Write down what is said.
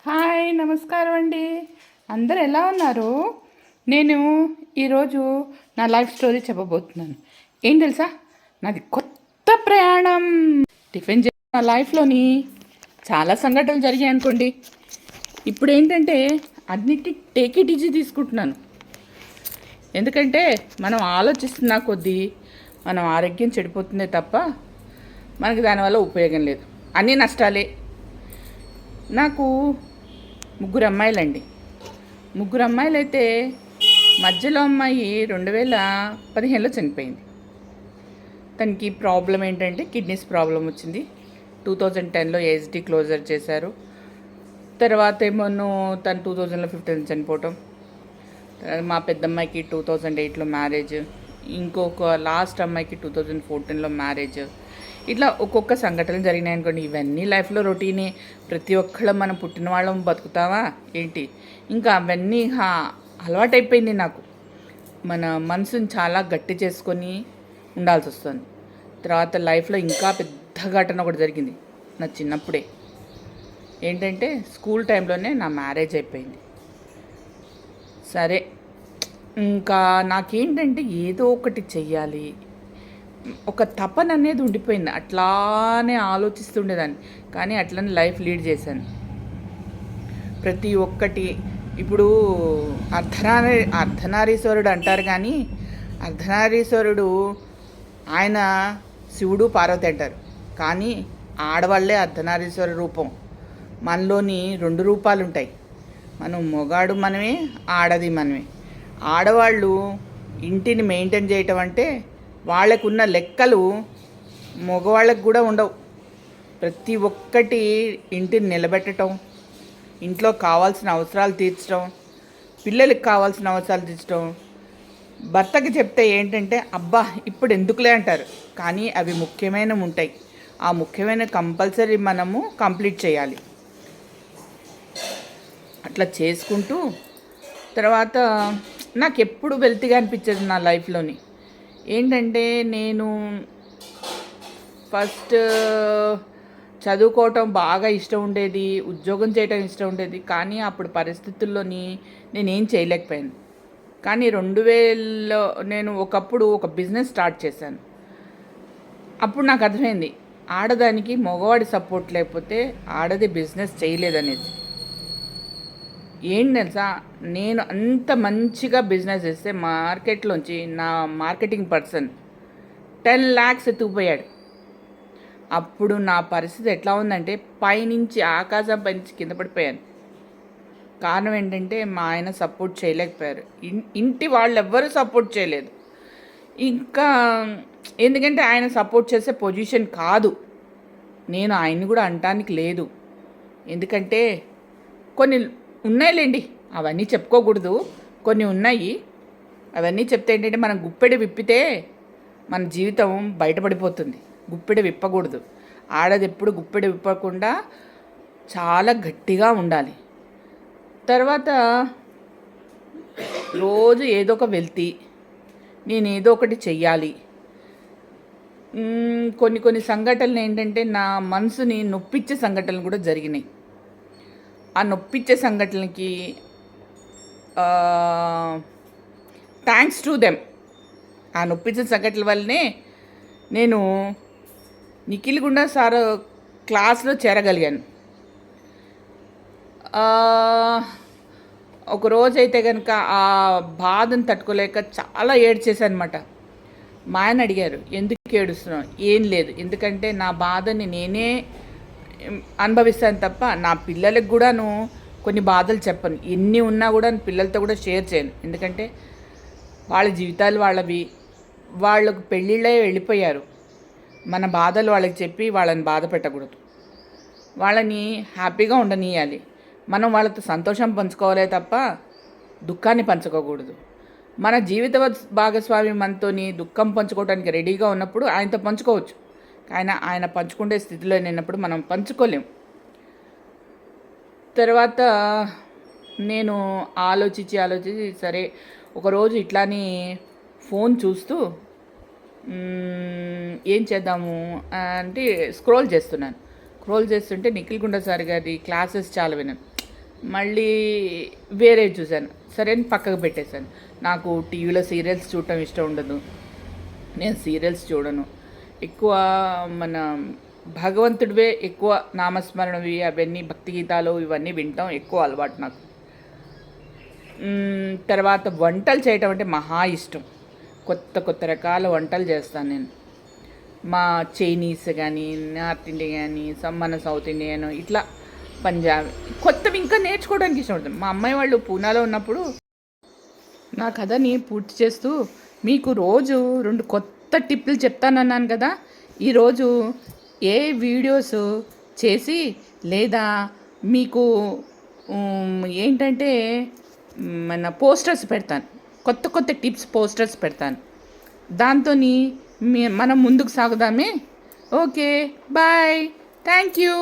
Hi నమస్కారం అండి. అందరు ఎలా ఉన్నారు? నేను ఈరోజు నా లైఫ్ స్టోరీ చెప్పబోతున్నాను. ఏం తెలుసా, నాది కొత్త ప్రయాణం. టిఫిన్ నా లైఫ్లోని చాలా సంఘటనలు జరిగాయి అనుకోండి. ఇప్పుడు ఏంటంటే అన్నిటి టేక్ ఇట్ ఈజీ తీసుకుంటున్నాను. ఎందుకంటే మనం ఆలోచిస్తున్న కొద్దీ మనం ఆరోగ్యం చెడిపోతుందే తప్ప మనకి దానివల్ల ఉపయోగం లేదు. అన్నీ నష్టాలే. నాకు ముగ్గురు అమ్మాయిలండి. ముగ్గురు అమ్మాయిలు అయితే మధ్యలో అమ్మాయి 2015లో చనిపోయింది. తనకి ప్రాబ్లం ఏంటంటే కిడ్నీస్ ప్రాబ్లం వచ్చింది. 2010లో ఏఎస్డి క్లోజర్ చేశారు. తర్వాత ఏమో తను 2015 చనిపోవటం. మా పెద్దమ్మాయికి 2008లో మ్యారేజ్, ఇంకొక లాస్ట్ అమ్మాయికి 2014లో మ్యారేజ్. ఇట్లా ఒక్కొక్క సంఘటనలు జరిగినాయి అనుకోండి. ఇవన్నీ లైఫ్లో రొటీనే. ప్రతి ఒక్కళ్ళం మనం పుట్టిన వాళ్ళం బతుకుతావా ఏంటి? ఇంకా అవన్నీ అలవాటైపోయింది నాకు. మన మనసుని చాలా గట్టి చేసుకొని ఉండాల్సి వస్తుంది. తర్వాత లైఫ్లో ఇంకా పెద్ద ఘటన ఒకటి జరిగింది నా చిన్నప్పుడే. ఏంటంటే స్కూల్ టైంలోనే నా మ్యారేజ్ అయిపోయింది. సరే, ఇంకా నాకేంటంటే ఏదో ఒకటి చెయ్యాలి, ఒక తపన అనేది ఉండిపోయింది. అట్లానే ఆలోచిస్తుండేదాన్ని, కానీ అట్లనే లైఫ్ లీడ్ చేశాను. ప్రతి ఒక్కటి ఇప్పుడు అర్ధనారీశ్వరుడు అంటారు, కానీ అర్ధనారీశ్వరుడు ఆయన శివుడు పార్వతి అంటారు, కానీ ఆడవాళ్ళే అర్ధనారీశ్వర రూపం. మనలోని 2 రూపాలు ఉంటాయి. మనం మొగాడు మనమే, ఆడది మనమే. ఆడవాళ్ళు ఇంటిని మెయింటైన్ చేయటం అంటే వాళ్ళకున్న లెక్కలు మగవాళ్ళకు కూడా ఉండవు. ప్రతి ఒక్కటి ఇంటిని నిలబెట్టడం, ఇంట్లో కావాల్సిన అవసరాలు తీర్చడం, పిల్లలకి కావాల్సిన అవసరాలు తీర్చడం. భర్తకి చెప్తే ఏంటంటే అబ్బా ఇప్పుడు ఎందుకులే అంటారు, కానీ అవి ముఖ్యమైనవి ఉంటాయి. ఆ ముఖ్యమైన కంపల్సరీ మనము కంప్లీట్ చేయాలి. అట్లా చేసుకుంటూ తర్వాత నాకు ఎప్పుడు వెల్తీగా అనిపించేది నా లైఫ్లోని. ఏంటంటే నేను ఫస్ట్ చదువుకోవటం బాగా ఇష్టం ఉండేది, ఉద్యోగం చేయటం ఇష్టం ఉండేది, కానీ అప్పుడు పరిస్థితుల్లోని నేనేం చేయలేకపోయాను. కానీ 2000లో నేను ఒకప్పుడు ఒక బిజినెస్ స్టార్ట్ చేశాను. అప్పుడు నాకు అర్థమైంది, ఆడదానికి మగవాడి సపోర్ట్ లేకపోతే ఆడది బిజినెస్ చేయలేదనేది. ఏంటి తెలుసా, నేను అంత మంచిగా బిజినెస్ చేస్తే మార్కెట్లోంచి నా మార్కెటింగ్ పర్సన్ 10 lakhs ఎత్తుకుపోయాడు. అప్పుడు నా పరిస్థితి ఎట్లా ఉందంటే పైనుంచి ఆకాశం పైనుంచి కింద పడిపోయాను. కారణం ఏంటంటే మా ఆయన సపోర్ట్ చేయలేకపోయారు. ఇంటి వాళ్ళు ఎవ్వరూ సపోర్ట్ చేయలేదు. ఇంకా ఎందుకంటే ఆయన సపోర్ట్ చేసే పొజిషన్ కాదు. నేను ఆయన్ని కూడా అనటానికి లేదు. ఎందుకంటే కొన్ని ఉన్నాయిలేండి, అవన్నీ చెప్పుకోకూడదు. కొన్ని ఉన్నాయి, అవన్నీ చెప్తే ఏంటంటే మనం గుప్పెడి విప్పితే మన జీవితం బయటపడిపోతుంది. గుప్పెడి విప్పకూడదు. ఆడది ఎప్పుడు గుప్పెడి విప్పకుండా చాలా గట్టిగా ఉండాలి. తర్వాత రోజు ఏదో ఒక వెళ్తి, నేను ఏదో ఒకటి చెయ్యాలి. కొన్ని సంఘటనలు ఏంటంటే నా మనసుని నొప్పించే సంఘటనలు కూడా జరిగినాయి. ఆ నొప్పించే సంఘటనలకి థ్యాంక్స్ టు దెమ్. ఆ నొప్పించే సంఘటనల వల్లనే నేను నిఖిల్ గుండా సార్ క్లాస్లో చేరగలిగాను. ఒకరోజైతే కనుక ఆ బాధను తట్టుకోలేక చాలా ఏడ్చేసాను అనమాట. మా ఆయన అడిగారు, ఎందుకు ఏడుస్తున్నావు? ఏం లేదు, ఎందుకంటే నా బాధని నేనే అనుభవిస్తాను తప్ప నా పిల్లలకు కూడాను కొన్ని బాధలు చెప్పను. ఎన్ని ఉన్నా కూడా పిల్లలతో కూడా షేర్ చేయను. ఎందుకంటే వాళ్ళ జీవితాలు వాళ్ళవి, వాళ్ళకు పెళ్ళిళ్ళే వెళ్ళిపోయారు. మన బాధలు వాళ్ళకి చెప్పి వాళ్ళని బాధ పెట్టకూడదు. వాళ్ళని హ్యాపీగా ఉండనీయాలి. మనం వాళ్ళతో సంతోషం పంచుకోవాలే తప్ప దుఃఖాన్ని పంచుకోకూడదు. మన జీవిత భాగస్వామి మనతోని దుఃఖం పంచుకోవడానికి రెడీగా ఉన్నప్పుడు ఆయనతో పంచుకోవచ్చు, కానీ ఆయన పంచుకునే స్థితిలో లేనప్పుడు మనం పంచుకోలేం. తర్వాత నేను ఆలోచించి సరే ఒకరోజు ఇట్లానే ఫోన్ చూస్తూ ఏం చేద్దాము అంటే స్క్రోల్ చేస్తుంటే నిఖిల్ గుండా సార్ గారి క్లాసెస్ చాలా విన్నాను. మళ్ళీ వేరే చూశాను. సరే అని పక్కకు పెట్టేశాను. నాకు టీవీలో సీరియల్స్ చూడటం ఇష్టం ఉండదు. నేను సీరియల్స్ చూడను. ఎక్కువ మన భగవంతుడివే ఎక్కువ నామస్మరణవి అవన్నీ భక్తి గీతాలు ఇవన్నీ వినటం ఎక్కువ అలవాటు నాకు. తర్వాత వంటలు చేయటం అంటే మహా ఇష్టం. కొత్త కొత్త రకాల వంటలు చేస్తాను నేను. మా చైనీస్ కానీ, నార్త్ ఇండియా కానీ, మన సౌత్ ఇండియన్ ఇట్లా పంజాబ్ కొత్తవి ఇంకా నేర్చుకోవడానికి ఇష్టపడుతుంది. మా అమ్మాయి వాళ్ళు పూనాలో ఉన్నప్పుడు నా కథని పూర్తి చేస్తూ మీకు రోజు 2 కొత్త టిప్లు చెప్తానన్నాను కదా. ఈరోజు ఏ వీడియోస్ చేసి లేదా మీకు ఏంటంటే మన పోస్టర్స్ పెడతాను. కొత్త కొత్త టిప్స్ పోస్టర్స్ పెడతాను. దాంతో మనం ముందుకు సాగుదామే. Okay bye. Thank you.